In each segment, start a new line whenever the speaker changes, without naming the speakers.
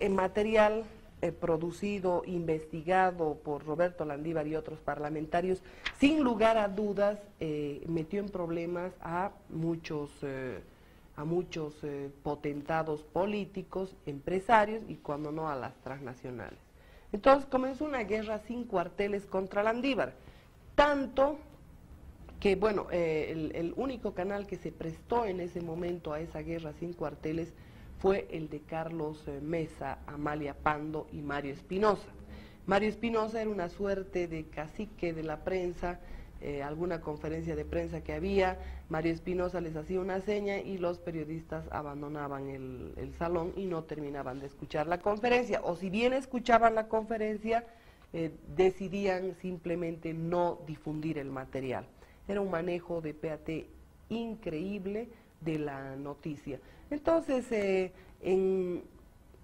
material producido, investigado por Roberto Landívar y otros parlamentarios, sin lugar a dudas metió en problemas a muchos potentados políticos, empresarios y cuando no a las transnacionales. Entonces comenzó una guerra sin cuarteles contra Landívar, tanto que, bueno, el único canal que se prestó en ese momento a esa guerra sin cuarteles fue el de Carlos Mesa, Amalia Pando y Mario Espinosa. Mario Espinosa era una suerte de cacique de la prensa, alguna conferencia de prensa que había, Mario Espinosa les hacía una seña y los periodistas abandonaban el salón y no terminaban de escuchar la conferencia, o si bien escuchaban la conferencia, decidían simplemente no difundir el material. Era un manejo de PAT increíble de la noticia. Entonces, en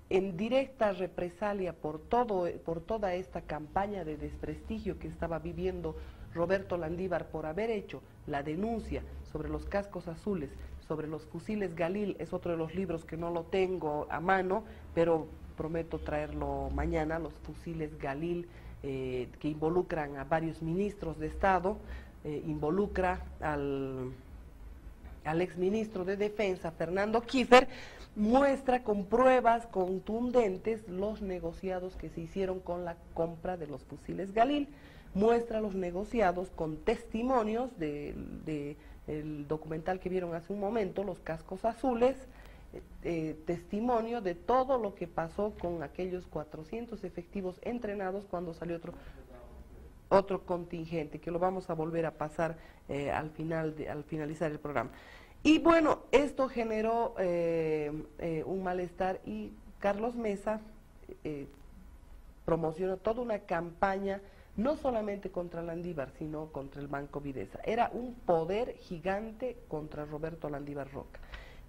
directa represalia por toda esta campaña de desprestigio que estaba viviendo Roberto Landívar por haber hecho la denuncia sobre los cascos azules, sobre los fusiles Galil, es otro de los libros que no lo tengo a mano, pero prometo traerlo mañana, los fusiles Galil, que involucran a varios ministros de Estado, involucra al exministro de Defensa, Fernando Kiefer, muestra con pruebas contundentes los negociados que se hicieron con la compra de los fusiles Galil, muestra los negociados con testimonios del documental que vieron hace un momento, Los Cascos Azules, testimonio de todo lo que pasó con aquellos 400 efectivos entrenados cuando salió otro contingente, que lo vamos a volver a pasar al finalizar el programa. Y bueno, esto generó un malestar y Carlos Mesa promocionó toda una campaña, no solamente contra Landívar, sino contra el Banco Videsa. Era un poder gigante contra Roberto Landívar Roca.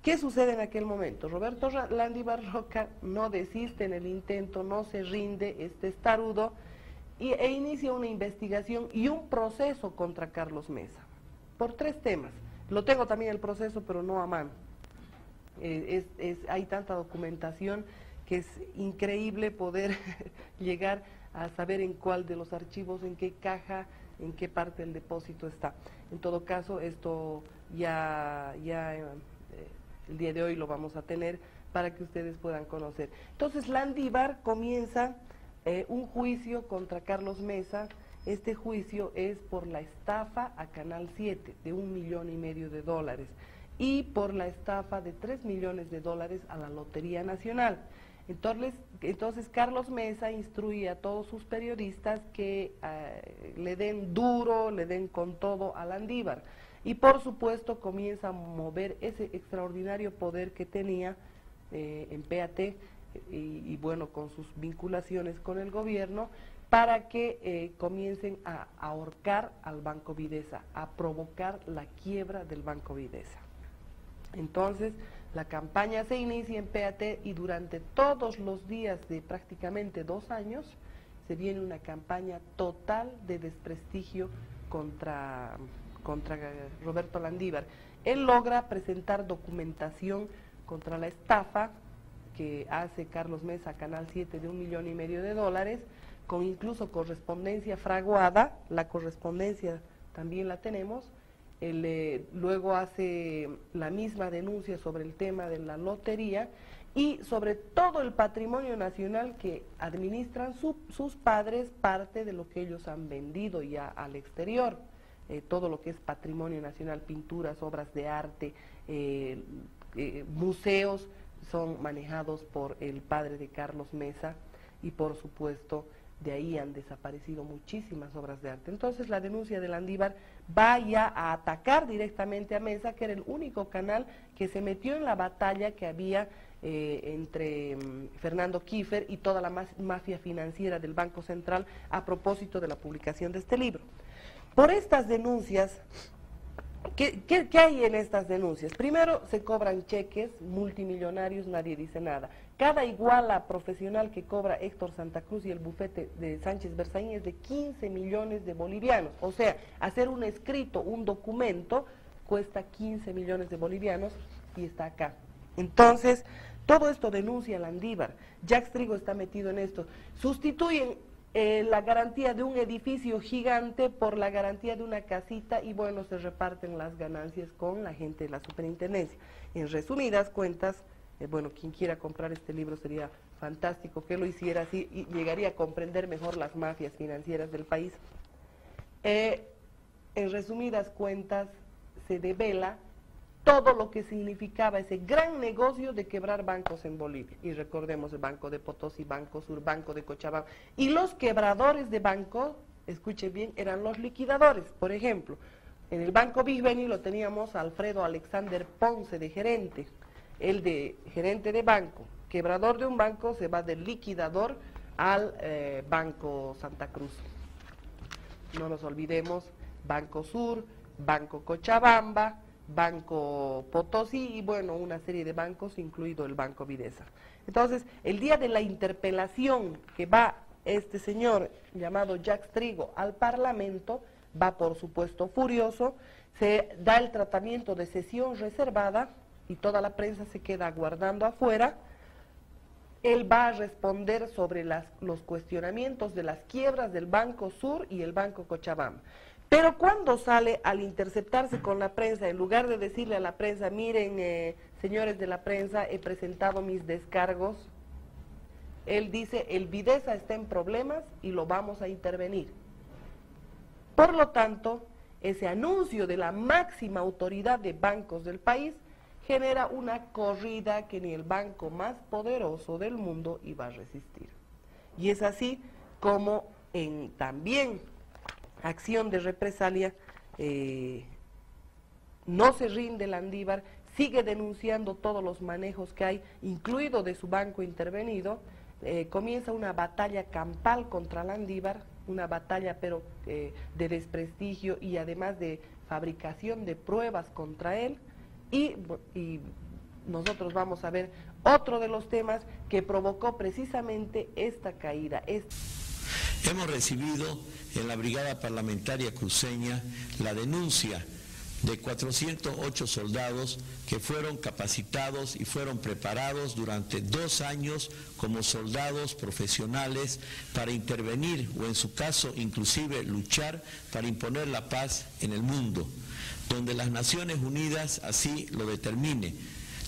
¿Qué sucede en aquel momento? Roberto Landívar Roca no desiste en el intento, no se rinde, es testarudo, e inicia una investigación y un proceso contra Carlos Mesa, por 3 temas. Lo tengo también el proceso, pero no a mano. Hay tanta documentación que es increíble poder llegar a saber en cuál de los archivos, en qué caja, en qué parte del depósito está. En todo caso, esto ya el día de hoy lo vamos a tener para que ustedes puedan conocer. Entonces, Landívar comienza un juicio contra Carlos Mesa. Este juicio es por la estafa a Canal 7 de $1,5 millones y por la estafa de $3 millones a la Lotería Nacional. Entonces Carlos Mesa instruye a todos sus periodistas que le den duro, le den con todo a Landívar. Y por supuesto comienza a mover ese extraordinario poder que tenía en PAT y bueno, con sus vinculaciones con el gobierno, para que comiencen a ahorcar al Banco Videsa, a provocar la quiebra del Banco Videsa. Entonces, la campaña se inicia en PAT y durante todos los días de prácticamente 2 años se viene una campaña total de desprestigio contra Roberto Landívar. Él logra presentar documentación contra la estafa que hace Carlos Mesa a Canal 7 de $1,5 millones, con incluso correspondencia fraguada. La correspondencia también la tenemos. Luego hace la misma denuncia sobre el tema de la lotería y sobre todo el patrimonio nacional que administran sus padres, parte de lo que ellos han vendido ya al exterior. Todo lo que es patrimonio nacional, pinturas, obras de arte, museos, son manejados por el padre de Carlos Mesa y por supuesto de ahí han desaparecido muchísimas obras de arte. Entonces la denuncia de Landívar va ya a atacar directamente a Mesa, que era el único canal que se metió en la batalla que había entre Fernando Kiefer y toda la mafia financiera del Banco Central a propósito de la publicación de este libro. Por estas denuncias, ¿qué hay en estas denuncias? Primero, se cobran cheques multimillonarios, nadie dice nada. Cada iguala profesional que cobra Héctor Santa Cruz y el bufete de Sánchez Berzaín es de 15 millones de bolivianos. O sea, hacer un escrito, un documento, cuesta 15 millones de bolivianos y está acá. Entonces, Todo esto denuncia Landívar. Jacques Trigo está metido en esto. Sustituyen la garantía de un edificio gigante por la garantía de una casita y bueno, se reparten las ganancias con la gente de la superintendencia. En resumidas cuentas, bueno, quien quiera comprar este libro sería fantástico que lo hiciera así y llegaría a comprender mejor las mafias financieras del país. En resumidas cuentas, se devela todo lo que significaba ese gran negocio de quebrar bancos en Bolivia. Y recordemos el Banco de Potosí, Banco Sur, Banco de Cochabamba. Y los quebradores de banco, escuche bien, eran los liquidadores. Por ejemplo, en el Banco Big Beni lo teníamos a Alfredo Alexander Ponce de gerente. El de gerente de banco, quebrador de un banco, se va del liquidador al Banco Santa Cruz. No nos olvidemos, Banco Sur, Banco Cochabamba, Banco Potosí y bueno, una serie de bancos, incluido el Banco Videsa. Entonces, el día de la interpelación que va este señor llamado Jacques Trigo al Parlamento, va por supuesto furioso, se da el tratamiento de sesión reservada y toda la prensa se queda aguardando afuera. Él va a responder sobre los cuestionamientos de las quiebras del Banco Sur y el Banco Cochabamba. Pero cuando sale, al interceptarse con la prensa, en lugar de decirle a la prensa, miren, señores de la prensa, he presentado mis descargos, él dice, el Videsa está en problemas y lo vamos a intervenir. Por lo tanto, ese anuncio de la máxima autoridad de bancos del país genera una corrida que ni el banco más poderoso del mundo iba a resistir. Y es así como también acción de represalia, no se rinde Landívar, sigue denunciando todos los manejos que hay, incluido de su banco intervenido, comienza una batalla campal contra Landívar, una batalla pero de desprestigio y además de fabricación de pruebas contra él, y nosotros vamos a ver otro de los temas que provocó precisamente esta caída.
Hemos recibido en la Brigada Parlamentaria Cruceña la denuncia de 408 soldados que fueron capacitados y fueron preparados durante 2 años como soldados profesionales para intervenir o en su caso inclusive luchar para imponer la paz en el mundo, donde las Naciones Unidas así lo determine.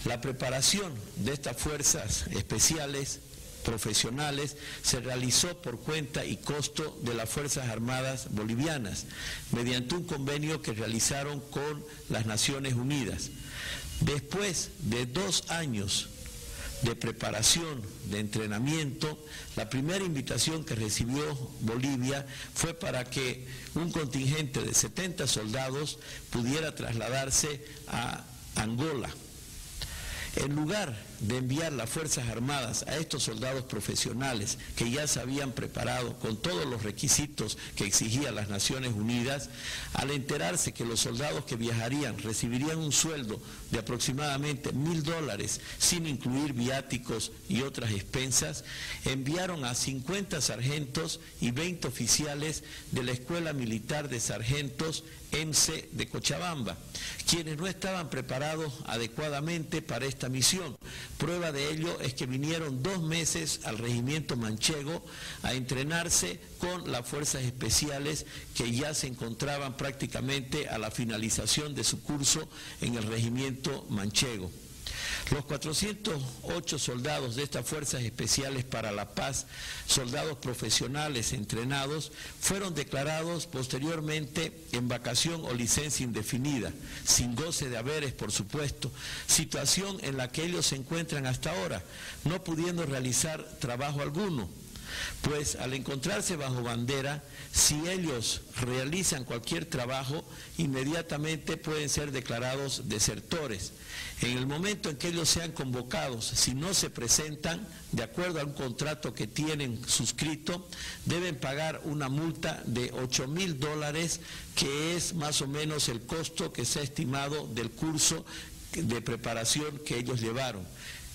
La preparación de estas fuerzas especiales profesionales se realizó por cuenta y costo de las Fuerzas Armadas bolivianas, mediante un convenio que realizaron con las Naciones Unidas. Después de 2 años de preparación, de entrenamiento, la primera invitación que recibió Bolivia fue para que un contingente de 70 soldados pudiera trasladarse a Angola. En lugar de enviar las Fuerzas Armadas a estos soldados profesionales que ya se habían preparado con todos los requisitos que exigían las Naciones Unidas, al enterarse que los soldados que viajarían recibirían un sueldo de aproximadamente $1000 sin incluir viáticos y otras expensas, enviaron a 50 sargentos y 20 oficiales de la Escuela Militar de Sargentos EMSE de Cochabamba, quienes no estaban preparados adecuadamente para esta misión. Prueba de ello es que vinieron 2 meses al regimiento manchego a entrenarse con las fuerzas especiales que ya se encontraban prácticamente a la finalización de su curso en el regimiento manchego. Los 408 soldados de estas Fuerzas Especiales para la Paz, soldados profesionales entrenados, fueron declarados posteriormente en vacación o licencia indefinida, sin goce de haberes, por supuesto, situación en la que ellos se encuentran hasta ahora, no pudiendo realizar trabajo alguno. Pues al encontrarse bajo bandera, si ellos realizan cualquier trabajo, inmediatamente pueden ser declarados desertores. En el momento en que ellos sean convocados, si no se presentan, de acuerdo a un contrato que tienen suscrito, deben pagar una multa de $8000, que es más o menos el costo que se ha estimado del curso de preparación que ellos llevaron.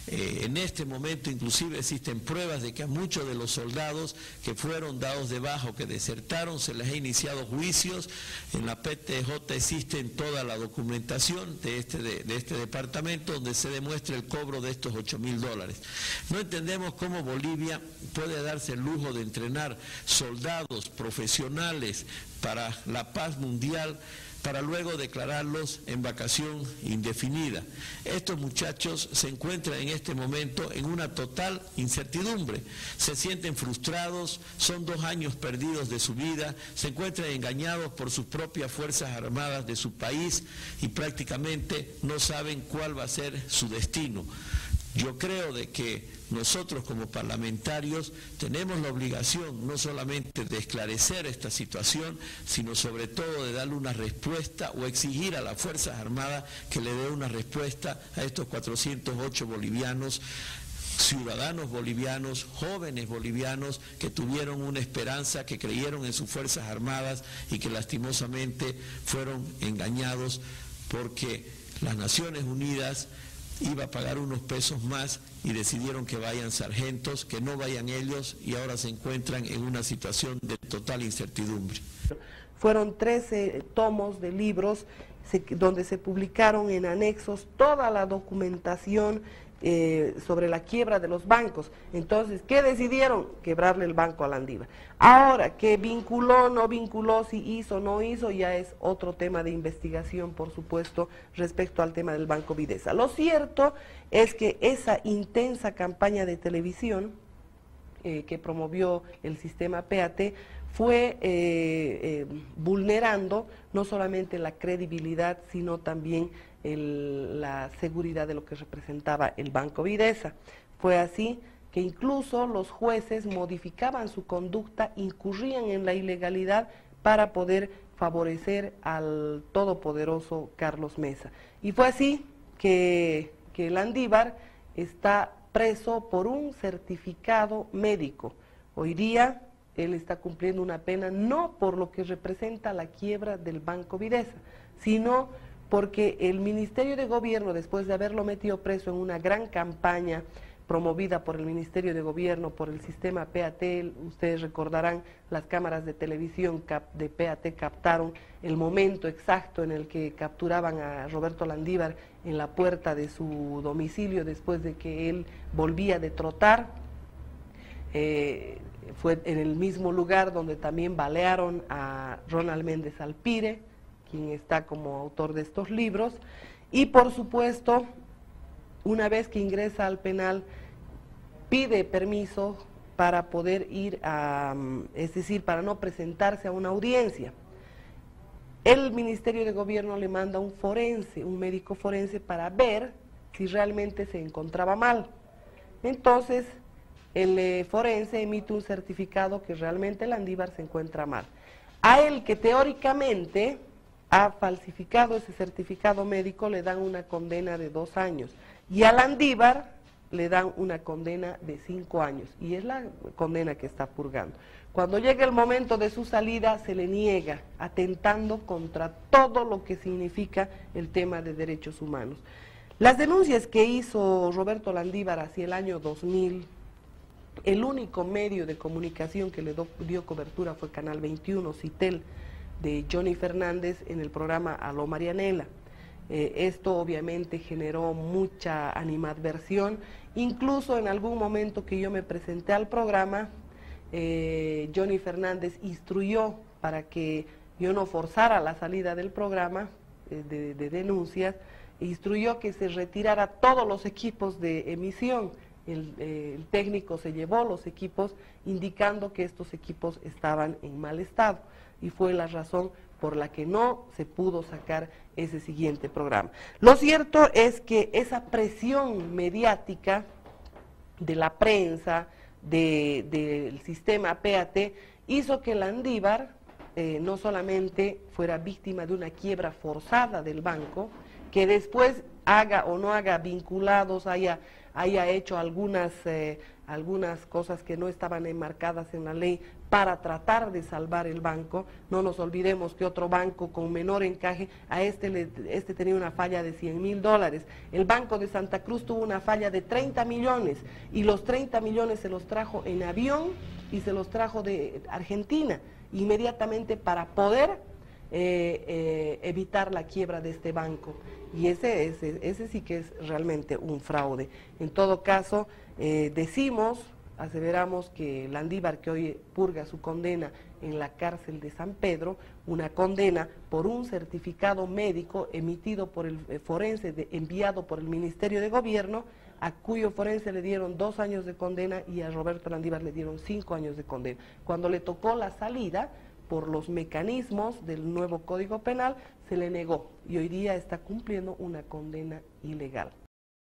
En este momento inclusive existen pruebas de que a muchos de los soldados que fueron dados de baja o que desertaron se les ha iniciado juicios. En la PTJ existe toda la documentación de este departamento donde se demuestra el cobro de estos $8.000. No entendemos cómo Bolivia puede darse el lujo de entrenar soldados profesionales para la paz mundial para luego declararlos en vacación indefinida. Estos muchachos se encuentran en este momento en una total incertidumbre, se sienten frustrados, son 2 años perdidos de su vida, se encuentran engañados por sus propias fuerzas armadas de su país y prácticamente no saben cuál va a ser su destino. Yo creo de que nosotros como parlamentarios tenemos la obligación no solamente de esclarecer esta situación, sino sobre todo de darle una respuesta o exigir a las Fuerzas Armadas que le dé una respuesta a estos 408 bolivianos, ciudadanos bolivianos, jóvenes bolivianos que tuvieron una esperanza, que creyeron en sus Fuerzas Armadas y que lastimosamente fueron engañados porque las Naciones Unidas iba a pagar unos pesos más y decidieron que vayan sargentos, que no vayan ellos, y ahora se encuentran en una situación de total incertidumbre.
Fueron 13 tomos de libros donde se publicaron en anexos toda la documentación sobre la quiebra de los bancos. Entonces, ¿qué decidieron? Quebrarle el banco a Landívar. Ahora, que vinculó, no vinculó, si hizo, no hizo, ya es otro tema de investigación, por supuesto, respecto al tema del Banco Videsa. Lo cierto es que esa intensa campaña de televisión que promovió el sistema PAT fue vulnerando no solamente la credibilidad, sino también la seguridad de lo que representaba el Banco Videsa. Fue así que incluso los jueces modificaban su conducta, incurrían en la ilegalidad para poder favorecer al todopoderoso Carlos Mesa. Y fue así que Landívar está preso por un certificado médico. Hoy día él está cumpliendo una pena no por lo que representa la quiebra del Banco Videsa, sino porque el Ministerio de Gobierno, después de haberlo metido preso en una gran campaña promovida por el Ministerio de Gobierno, por el sistema PAT, ustedes recordarán, las cámaras de televisión de PAT captaron el momento exacto en el que capturaban a Roberto Landívar en la puerta de su domicilio después de que él volvía de trotar. Fue en el mismo lugar donde también balearon a Ronald Méndez Alpire, quien está como autor de estos libros, y por supuesto, una vez que ingresa al penal, pide permiso para poder ir es decir, para no presentarse a una audiencia. El Ministerio de Gobierno le manda un forense, un médico forense, para ver si realmente se encontraba mal. Entonces, el forense emite un certificado que realmente Landívar se encuentra mal. A él, que teóricamente ha falsificado ese certificado médico, le dan una condena de 2 años. Y a Landívar le dan una condena de 5 años. Y es la condena que está purgando. Cuando llega el momento de su salida, se le niega, atentando contra todo lo que significa el tema de derechos humanos. Las denuncias que hizo Roberto Landívar hacia el año 2000, el único medio de comunicación que le dio cobertura fue Canal 21, Citel, de Johnny Fernández, en el programa Aló Marianela. Esto obviamente generó mucha animadversión, incluso en algún momento que yo me presenté al programa, Johnny Fernández instruyó para que yo no forzara la salida del programa de denuncias, instruyó que se retirara todos los equipos de emisión. El técnico se llevó los equipos indicando que estos equipos estaban en mal estado, y fue la razón por la que no se pudo sacar ese siguiente programa. Lo cierto es que esa presión mediática de la prensa, del sistema PAT, hizo que Landívar no solamente fuera víctima de una quiebra forzada del banco, que después haga o no haga vinculados, haya hecho algunas cosas que no estaban enmarcadas en la ley para tratar de salvar el banco. No nos olvidemos que otro banco con menor encaje, a este tenía una falla de $100.000. El Banco de Santa Cruz tuvo una falla de 30 millones y los 30 millones se los trajo en avión y se los trajo de Argentina inmediatamente para poder evitar la quiebra de este banco. Y ese sí que es realmente un fraude. En todo caso, aseveramos que Landívar, que hoy purga su condena en la cárcel de San Pedro, una condena por un certificado médico emitido por el forense, enviado por el Ministerio de Gobierno, a cuyo forense le dieron 2 años de condena y a Roberto Landívar le dieron 5 años de condena. Cuando le tocó la salida, por los mecanismos del nuevo Código Penal, se le negó y hoy día está cumpliendo una condena ilegal.